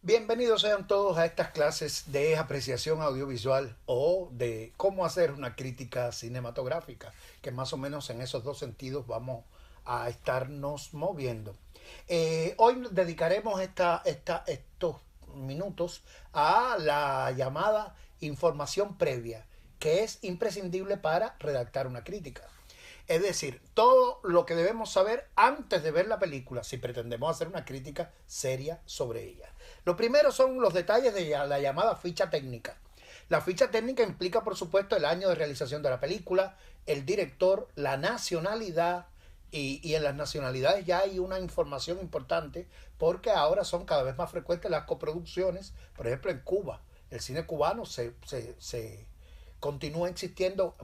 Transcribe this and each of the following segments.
Bienvenidos sean todos a estas clases de apreciación audiovisual o de cómo hacer una crítica cinematográfica, que más o menos en esos dos sentidos vamos a estarnos moviendo. Hoy dedicaremos estos minutos a la llamada información previa, que es imprescindible para redactar una crítica. Es decir, todo lo que debemos saber antes de ver la película si pretendemos hacer una crítica seria sobre ella. Lo primero son los detalles de la llamada ficha técnica. La ficha técnica implica, por supuesto, el año de realización de la película, el director, la nacionalidad, y en las nacionalidades ya hay una información importante porque ahora son cada vez más frecuentes las coproducciones. Por ejemplo, en Cuba, el cine cubano se continúa existiendo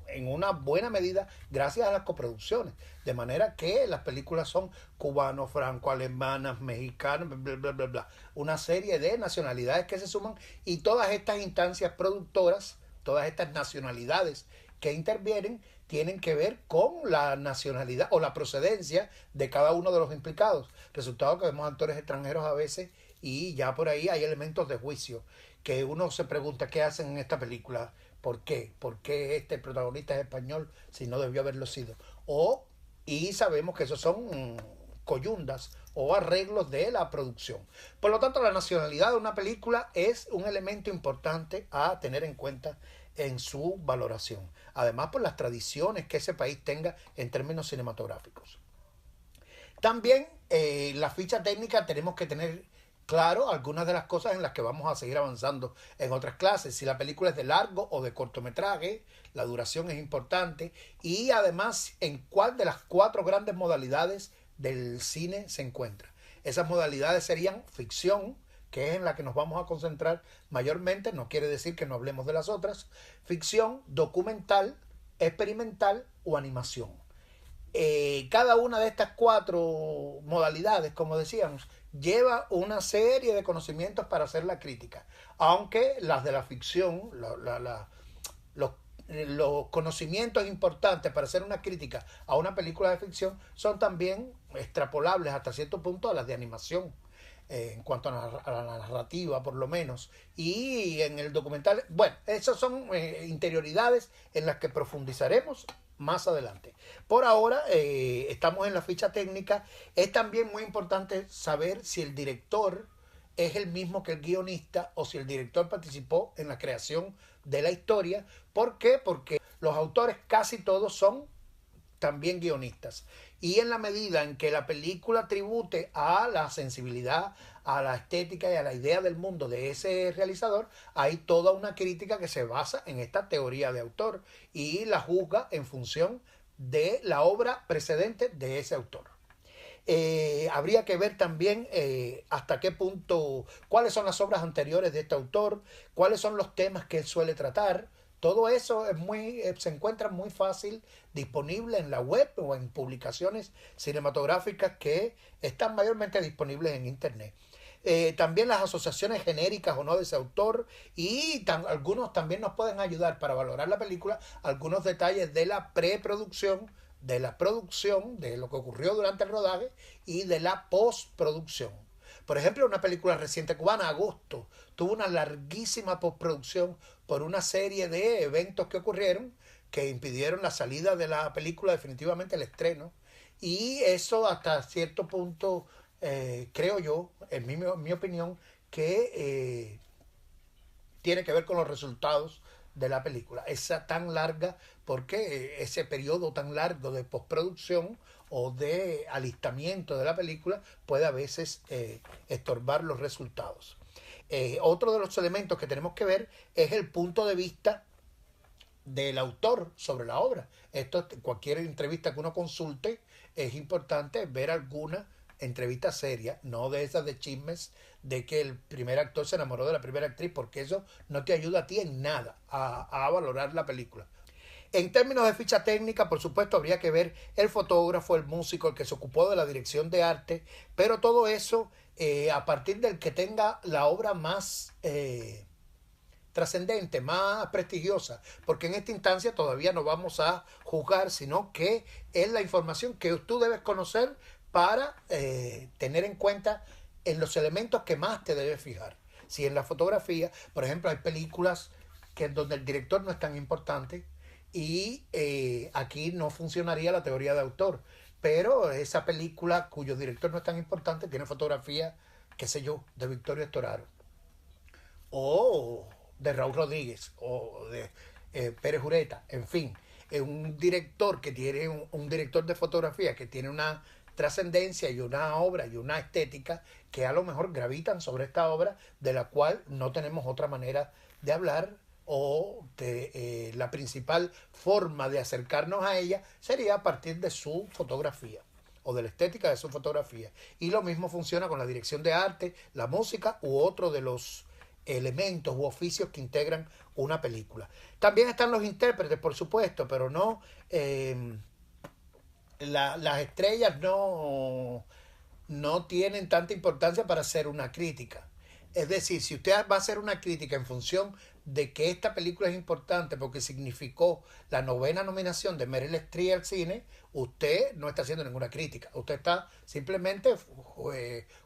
en una buena medida gracias a las coproducciones. De manera que las películas son cubanos, franco-alemanas, mexicanas, bla, bla, bla, bla. Una serie de nacionalidades que se suman y todas estas instancias productoras, todas estas nacionalidades que intervienen, tienen que ver con la nacionalidad o la procedencia de cada uno de los implicados. Resultado que vemos actores extranjeros a veces y ya por ahí hay elementos de juicio que uno se pregunta qué hacen en esta película. ¿Por qué? ¿Por qué este protagonista es español si no debió haberlo sido? Y sabemos que esos son coyundas o arreglos de la producción. Por lo tanto, la nacionalidad de una película es un elemento importante a tener en cuenta en su valoración. Además, por las tradiciones que ese país tenga en términos cinematográficos. También la ficha técnica tenemos que tener claro algunas de las cosas en las que vamos a seguir avanzando en otras clases. Si la película es de largo o de cortometraje, la duración es importante. Y además, en cuál de las cuatro grandes modalidades del cine se encuentra. Esas modalidades serían ficción, que es en la que nos vamos a concentrar mayormente, no quiere decir que no hablemos de las otras, ficción, documental, experimental o animación. Cada una de estas cuatro modalidades, como decíamos, lleva una serie de conocimientos para hacer la crítica. Aunque las de la ficción, los, los conocimientos importantes para hacer una crítica a una película de ficción son también extrapolables hasta cierto punto a las de animación. En cuanto a la narrativa por lo menos, y en el documental, bueno, esas son interioridades en las que profundizaremos más adelante. Por ahora estamos en la ficha técnica. Es también muy importante saber si el director es el mismo que el guionista o si el director participó en la creación de la historia. ¿Por qué? Porque los autores casi todos son también guionistas. Y en la medida en que la película tribute a la sensibilidad, a la estética y a la idea del mundo de ese realizador, hay toda una crítica que se basa en esta teoría de autor y la juzga en función de la obra precedente de ese autor. Habría que ver también hasta qué punto, cuáles son las obras anteriores de este autor, cuáles son los temas que él suele tratar. Todo eso se encuentra muy fácil disponible en la web o en publicaciones cinematográficas que están mayormente disponibles en internet. También las asociaciones genéricas o no de ese autor y algunos también nos pueden ayudar para valorar la película, algunos detalles de la preproducción, de la producción, de lo que ocurrió durante el rodaje y de la postproducción. Por ejemplo, una película reciente cubana, Agosto, tuvo una larguísima postproducción por una serie de eventos que ocurrieron que impidieron la salida de la película, definitivamente el estreno. Y eso hasta cierto punto, creo yo, en mi opinión, que tiene que ver con los resultados de la película. Esa tan larga, porque ese periodo tan largo de postproducción o de alistamiento de la película puede a veces estorbar los resultados. Otro de los elementos que tenemos que ver es el punto de vista del autor sobre la obra. Esto, cualquier entrevista que uno consulte, es importante ver alguna entrevista seria, no de esas de chismes de que el primer actor se enamoró de la primera actriz, porque eso no te ayuda a ti en nada a valorar la película. En términos de ficha técnica, por supuesto, habría que ver el fotógrafo, el músico, el que se ocupó de la dirección de arte, pero todo eso a partir del que tenga la obra más trascendente, más prestigiosa, porque en esta instancia todavía no vamos a juzgar, sino que es la información que tú debes conocer para tener en cuenta en los elementos que más te debes fijar. Si en la fotografía, por ejemplo, hay películas que donde el director no es tan importante y aquí no funcionaría la teoría de autor. Pero esa película cuyo director no es tan importante tiene fotografía, qué sé yo, de Victorio Storaro o de Raúl Rodríguez o de Pérez Ureta, en fin, un director que tiene un director de fotografía que tiene una trascendencia y una obra y una estética que a lo mejor gravitan sobre esta obra de la cual no tenemos otra manera de hablar o de la principal forma de acercarnos a ella sería a partir de su fotografía o de la estética de su fotografía. Y lo mismo funciona con la dirección de arte, la música u otro de los elementos u oficios que integran una película. También están los intérpretes, por supuesto, pero no las estrellas no tienen tanta importancia para hacer una crítica. Es decir, si usted va a hacer una crítica en función de que esta película es importante porque significó la 9ª nominación de Meryl Streep al cine, usted no está haciendo ninguna crítica. Usted está simplemente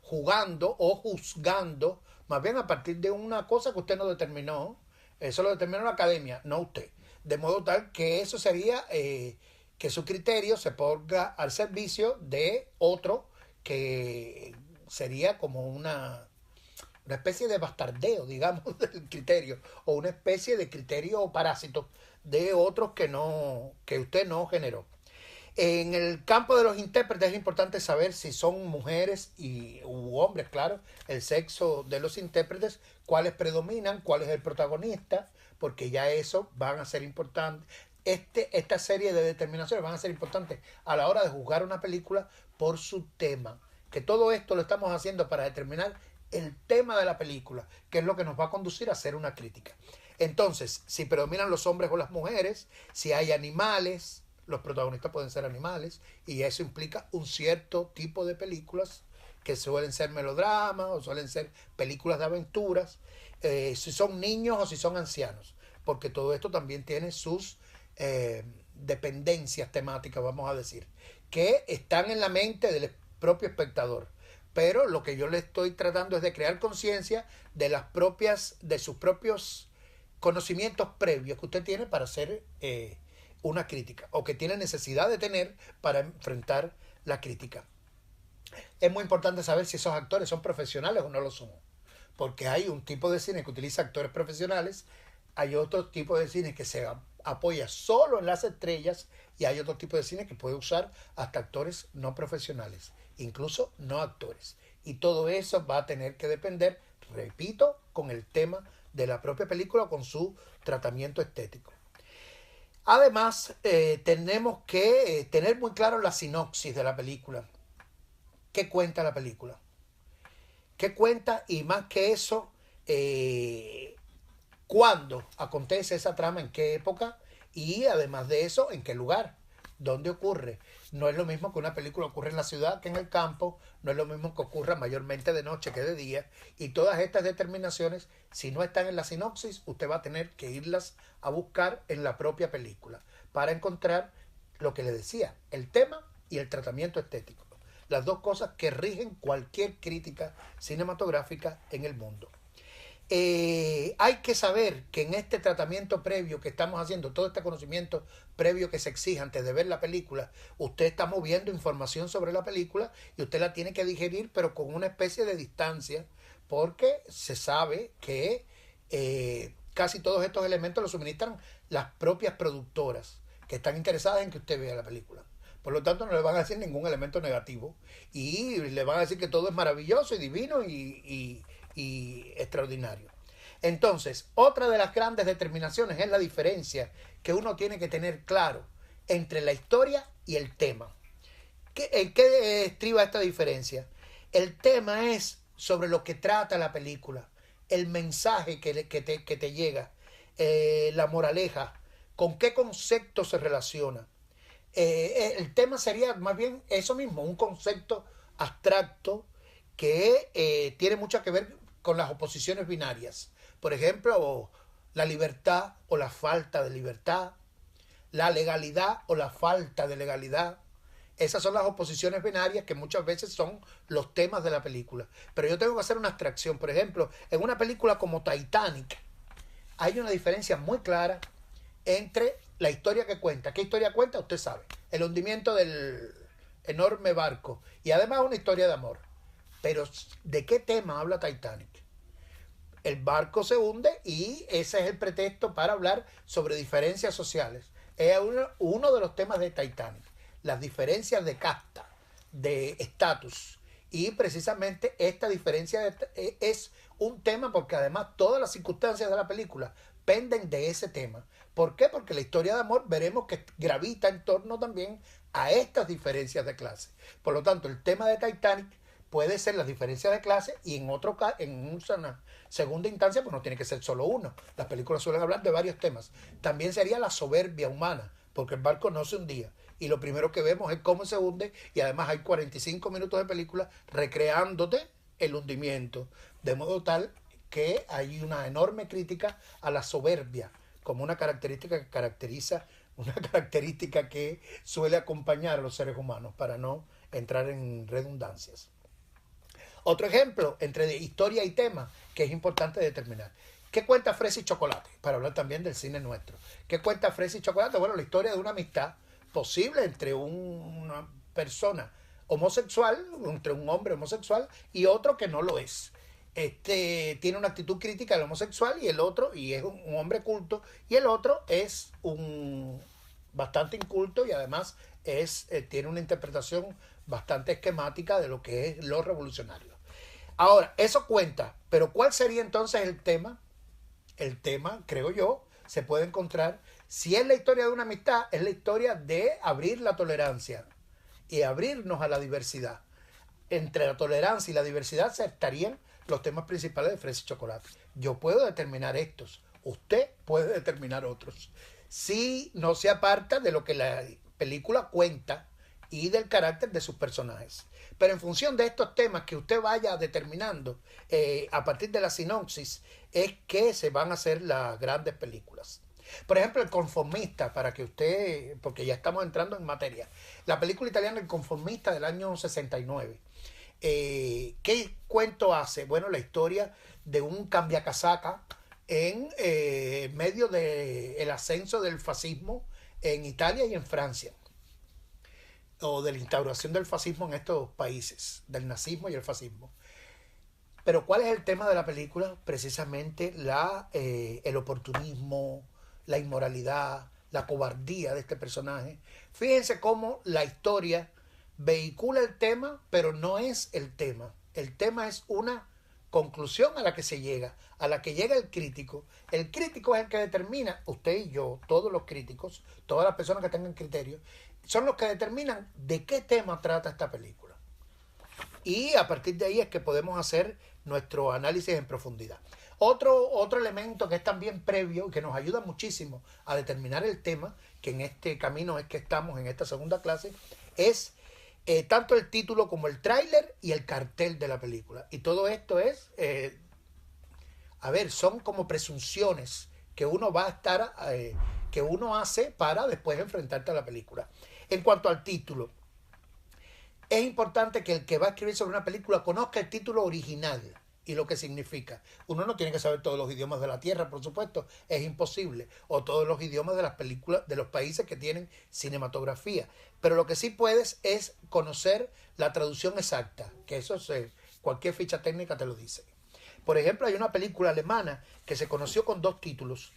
jugando o juzgando, más bien a partir de una cosa que usted no determinó. Eso lo determinó la academia, no usted. De modo tal que eso sería que su criterio se ponga al servicio de otro que sería como una especie de bastardeo, digamos, del criterio, o una especie de criterio parásito de otros que usted no generó. En el campo de los intérpretes es importante saber si son mujeres u hombres, claro, el sexo de los intérpretes, cuáles predominan, cuál es el protagonista, porque ya eso van a ser importantes. Esta serie de determinaciones van a ser importantes a la hora de juzgar una película por su tema. Que todo esto lo estamos haciendo para determinar el tema de la película, que es lo que nos va a conducir a hacer una crítica. Entonces, si predominan los hombres o las mujeres, si hay animales, los protagonistas pueden ser animales, y eso implica un cierto tipo de películas que suelen ser melodramas o suelen ser películas de aventuras, si son niños o si son ancianos, porque todo esto también tiene sus dependencias temáticas, vamos a decir, que están en la mente del propio espectador. Pero lo que yo le estoy tratando es de crear conciencia de de sus propios conocimientos previos que usted tiene para hacer una crítica o que tiene necesidad de tener para enfrentar la crítica. Es muy importante saber si esos actores son profesionales o no lo son, porque hay un tipo de cine que utiliza actores profesionales, hay otro tipo de cine que se apoya solo en las estrellas y hay otro tipo de cine que puede usar hasta actores no profesionales, incluso no actores. Y todo eso va a tener que depender, repito, con el tema de la propia película, con su tratamiento estético. Además, tenemos que tener muy claro la sinopsis de la película. ¿Qué cuenta la película? ¿Qué cuenta? Y más que eso, ¿cuándo acontece esa trama? ¿En qué época? Y además de eso, ¿en qué lugar? ¿Dónde ocurre? No es lo mismo que una película ocurre en la ciudad que en el campo, no es lo mismo que ocurra mayormente de noche que de día, y todas estas determinaciones, si no están en la sinopsis, usted va a tener que irlas a buscar en la propia película para encontrar lo que le decía, el tema y el tratamiento estético, las dos cosas que rigen cualquier crítica cinematográfica en el mundo. Hay que saber que en este tratamiento previo que estamos haciendo, todo este conocimiento previo que se exige antes de ver la película, usted está moviendo información sobre la película y usted la tiene que digerir, pero con una especie de distancia, porque se sabe que casi todos estos elementos los suministran las propias productoras que están interesadas en que usted vea la película. Por lo tanto, no le van a decir ningún elemento negativo y le van a decir que todo es maravilloso y divino y extraordinario. Entonces, otra de las grandes determinaciones es la diferencia que uno tiene que tener claro entre la historia y el tema. ¿En qué estriba esta diferencia? El tema es sobre lo que trata la película, el mensaje que te llega, la moraleja, con qué concepto se relaciona. El tema sería más bien eso mismo, un concepto abstracto que tiene mucho que ver con las oposiciones binarias. Por ejemplo, la libertad o la falta de libertad, la legalidad o la falta de legalidad, Esas son las oposiciones binarias que muchas veces son los temas de la película. Pero yo tengo que hacer una abstracción. Por ejemplo, en una película como Titanic hay una diferencia muy clara entre la historia que cuenta. ¿Qué historia cuenta? Usted sabe. El hundimiento del enorme barco. Y además una historia de amor. Pero ¿de qué tema habla Titanic? El barco se hunde y ese es el pretexto para hablar sobre diferencias sociales. Es uno de los temas de Titanic. Las diferencias de casta, de estatus. Y precisamente esta diferencia es un tema porque además todas las circunstancias de la película penden de ese tema. ¿Por qué? Porque la historia de amor veremos que gravita en torno también a estas diferencias de clase. Por lo tanto, el tema de Titanic puede ser las diferencias de clase y en una segunda instancia pues no tiene que ser solo uno. Las películas suelen hablar de varios temas. También sería la soberbia humana, porque el barco no se hundía. Y lo primero que vemos es cómo se hunde y además hay 45 minutos de película recreándote el hundimiento. De modo tal que hay una enorme crítica a la soberbia como una característica que suele acompañar a los seres humanos para no entrar en redundancias. Otro ejemplo entre historia y tema que es importante determinar. ¿Qué cuenta Fresa y Chocolate? Para hablar también del cine nuestro. ¿Qué cuenta Fresa y Chocolate? Bueno, la historia de una amistad posible entre una persona homosexual, entre un hombre homosexual y otro que no lo es. Tiene una actitud crítica al homosexual y el otro, y es un hombre culto, y el otro es un bastante inculto y además tiene una interpretación bastante esquemática de lo que es lo revolucionario. Ahora, eso cuenta, pero ¿cuál sería entonces el tema? El tema, creo yo, se puede encontrar, si es la historia de una amistad, es la historia de abrir la tolerancia y abrirnos a la diversidad. Entre la tolerancia y la diversidad se estarían los temas principales de Fresa y Chocolate. Yo puedo determinar estos, usted puede determinar otros. Si no se aparta de lo que la película cuenta y del carácter de sus personajes. Pero en función de estos temas que usted vaya determinando a partir de la sinopsis, es que se van a hacer las grandes películas. Por ejemplo, El Conformista, para que usted, porque ya estamos entrando en materia. La película italiana El Conformista del año 69. ¿Qué cuento hace? Bueno, la historia de un cambiacasaca en medio del ascenso del fascismo en Italia y en Francia, o de la instauración del fascismo en estos países, del nazismo y el fascismo. Pero ¿cuál es el tema de la película? Precisamente el oportunismo, la inmoralidad, la cobardía de este personaje. Fíjense cómo la historia vehicula el tema, pero no es el tema. El tema es una conclusión a la que se llega, a la que llega el crítico. El crítico es el que determina, usted y yo, todos los críticos, todas las personas que tengan criterio, son los que determinan de qué tema trata esta película. Y a partir de ahí es que podemos hacer nuestro análisis en profundidad. Otro elemento que es también previo y que nos ayuda muchísimo a determinar el tema, que en este camino es que estamos en esta segunda clase, es tanto el título como el tráiler y el cartel de la película. Y todo esto es, son como presunciones que uno va a estar, que uno hace para después enfrentarte a la película. En cuanto al título, es importante que el que va a escribir sobre una película conozca el título original y lo que significa. Uno no tiene que saber todos los idiomas de la tierra, por supuesto, es imposible, o todos los idiomas de las películas de los países que tienen cinematografía, pero lo que sí puedes es conocer la traducción exacta, que eso cualquier ficha técnica te lo dice. Por ejemplo, hay una película alemana que se conoció con dos títulos,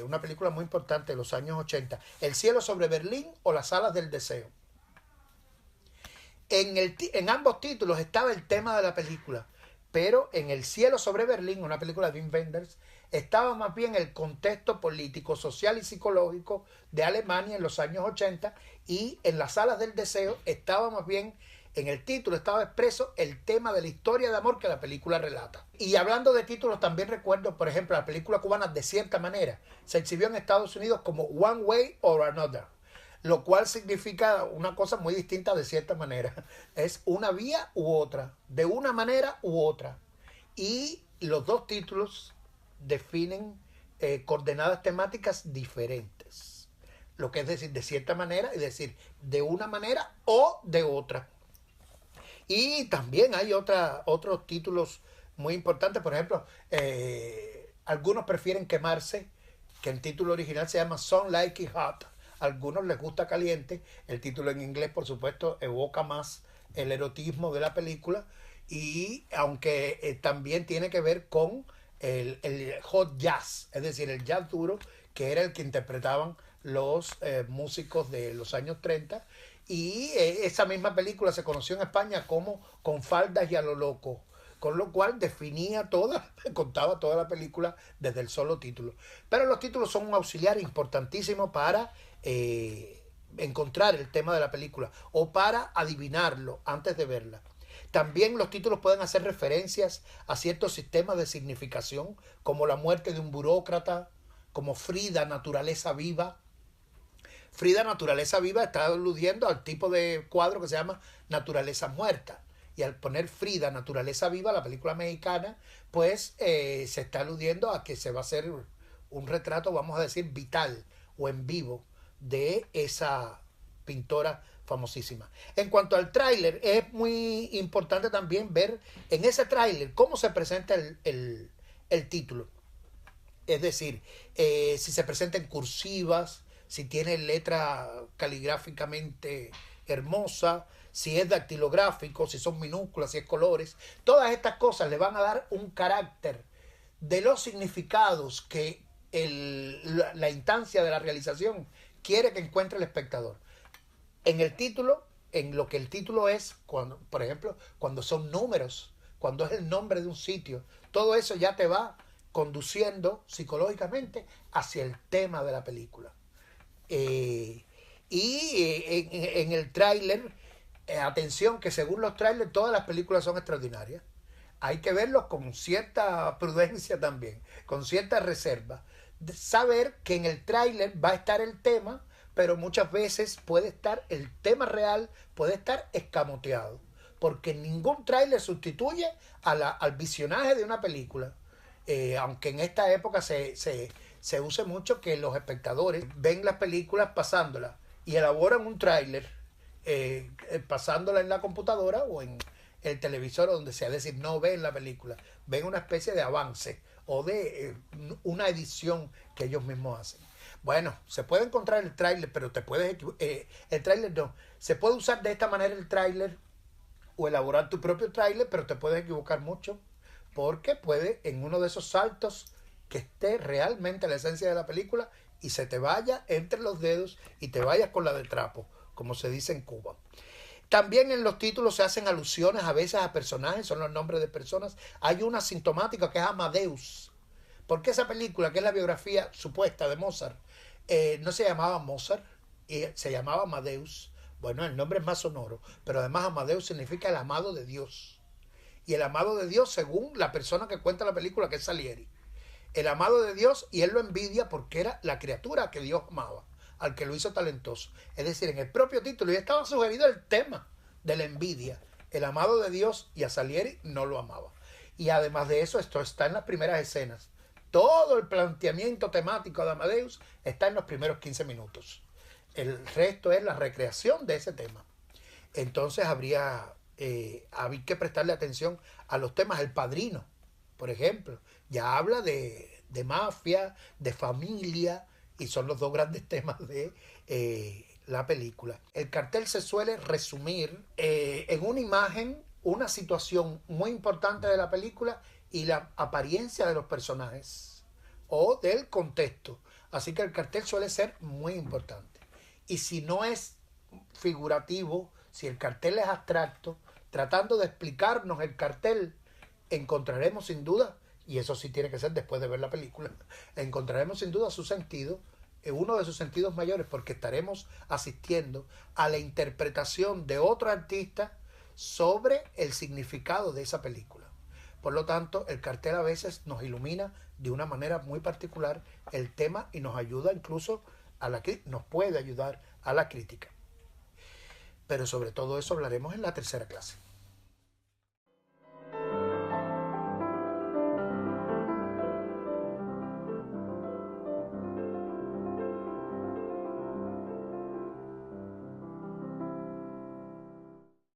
una película muy importante de los años 80, El cielo sobre Berlín o Las alas del deseo. En ambos títulos estaba el tema de la película, pero en El cielo sobre Berlín, una película de Wim Wenders, estaba más bien el contexto político, social y psicológico de Alemania en los años 80, y en Las alas del deseo estaba más bien, en el título estaba expreso el tema de la historia de amor que la película relata. Y hablando de títulos, también recuerdo, por ejemplo, la película cubana De cierta manera, se exhibió en Estados Unidos como One Way or Another, lo cual significa una cosa muy distinta de cierta manera. Es una vía u otra, de una manera u otra. Y los dos títulos definen coordenadas temáticas diferentes. lo que es decir de cierta manera y decir de una manera o de otra. Y también hay otros títulos muy importantes, por ejemplo, algunos prefieren quemarse, que el título original se llama Some Like It Hot, algunos les gusta caliente, el título en inglés por supuesto evoca más el erotismo de la película, y aunque también tiene que ver con el hot jazz, es decir, el jazz duro, que era el que interpretaban los músicos de los años 30, y esa misma película se conoció en España como Con faldas y a lo loco, con lo cual definía toda, contaba toda la película desde el solo título. Pero los títulos son un auxiliar importantísimo para encontrar el tema de la película o para adivinarlo antes de verla. También los títulos pueden hacer referencias a ciertos sistemas de significación, como la muerte de un burócrata, como Frida, naturaleza viva. Frida, naturaleza viva, está aludiendo al tipo de cuadro que se llama naturaleza muerta. Y al poner Frida, naturaleza viva, la película mexicana, pues se está aludiendo a que se va a hacer un retrato, vamos a decir, vital o en vivo de esa pintora famosísima. En cuanto al tráiler, es muy importante también ver en ese tráiler cómo se presenta el título. Es decir, si se presenta en cursivas, si tiene letra caligráficamente hermosa, si es dactilográfico, si son minúsculas, si es colores. Todas estas cosas le van a dar un carácter de los significados que la instancia de la realización quiere que encuentre el espectador. En el título, en lo que el título es, cuando, por ejemplo, cuando son números, cuando es el nombre de un sitio, todo eso ya te va conduciendo psicológicamente hacia el tema de la película. En el tráiler, atención que según los trailers todas las películas son extraordinarias. Hay que verlos con cierta prudencia también, con cierta reserva. Saber que en el tráiler va a estar el tema, pero muchas veces puede estar el tema real, puede estar escamoteado, porque ningún tráiler sustituye al visionaje de una película. Aunque en esta época se use mucho que los espectadores ven las películas pasándolas y elaboran un tráiler pasándola en la computadora o en el televisor o donde sea, es decir, no ven la película, ven una especie de avance o de una edición que ellos mismos hacen. Bueno, se puede encontrar el tráiler, pero te puedes el tráiler no, se puede usar de esta manera el tráiler o elaborar tu propio tráiler, pero te puedes equivocar mucho, porque puede en uno de esos saltos que esté realmente la esencia de la película y se te vaya entre los dedos y te vayas con la de trapo, como se dice en Cuba. También en los títulos se hacen alusiones a veces a personajes, son los nombres de personas. Hay una sintomática que es Amadeus, porque esa película, que es la biografía supuesta de Mozart, no se llamaba Mozart, se llamaba Amadeus. Bueno, el nombre es más sonoro, pero además Amadeus significa el amado de Dios. Y el amado de Dios según la persona que cuenta la película, que es Salieri. El amado de Dios, y él lo envidia porque era la criatura que Dios amaba, al que lo hizo talentoso. Es decir, en el propio título ya estaba sugerido el tema de la envidia. El amado de Dios, y a Salieri no lo amaba. Y además de eso, esto está en las primeras escenas. Todo el planteamiento temático de Amadeus está en los primeros 15 minutos. El resto es la recreación de ese tema. Entonces habría que prestarle atención a los temas. El Padrino, por ejemplo, ya habla de mafia, de familia, y son los dos grandes temas de la película. El cartel se suele resumir en una imagen, una situación muy importante de la película y la apariencia de los personajes o del contexto. Así que el cartel suele ser muy importante. Y si no es figurativo, si el cartel es abstracto, tratando de explicarnos el cartel, encontraremos sin duda, y eso sí tiene que ser después de ver la película, encontraremos sin duda su sentido, uno de sus sentidos mayores, porque estaremos asistiendo a la interpretación de otro artista sobre el significado de esa película. Por lo tanto, el cartel a veces nos ilumina de una manera muy particular el tema y nos ayuda incluso nos puede ayudar a la crítica. Pero sobre todo eso hablaremos en la tercera clase.